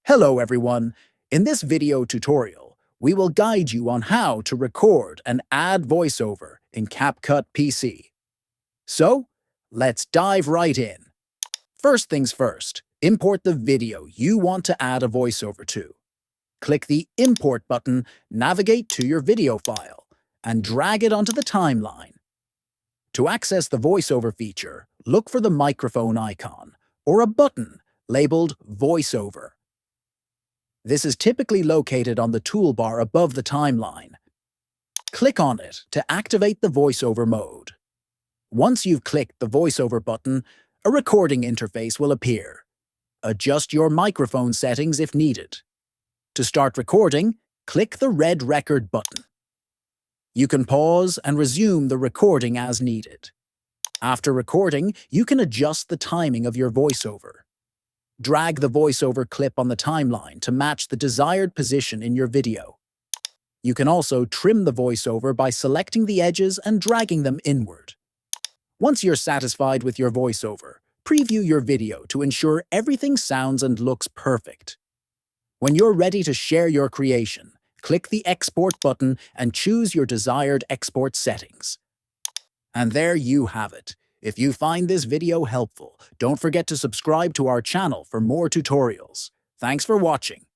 Hello everyone! In this video tutorial, we will guide you on how to record and add voiceover in CapCut PC. So, let's dive right in. First things first, import the video you want to add a voiceover to. Click the Import button, navigate to your video file, and drag it onto the timeline. To access the voiceover feature, look for the microphone icon or a button labeled Voiceover. This is typically located on the toolbar above the timeline. Click on it to activate the voiceover mode. Once you've clicked the voiceover button, a recording interface will appear. Adjust your microphone settings if needed. To start recording, click the red record button. You can pause and resume the recording as needed. After recording, you can adjust the timing of your voiceover. Drag the voiceover clip on the timeline to match the desired position in your video. You can also trim the voiceover by selecting the edges and dragging them inward. Once you're satisfied with your voiceover, preview your video to ensure everything sounds and looks perfect. When you're ready to share your creation, click the Export button and choose your desired export settings. And there you have it. If you find this video helpful, don't forget to subscribe to our channel for more tutorials. Thanks for watching.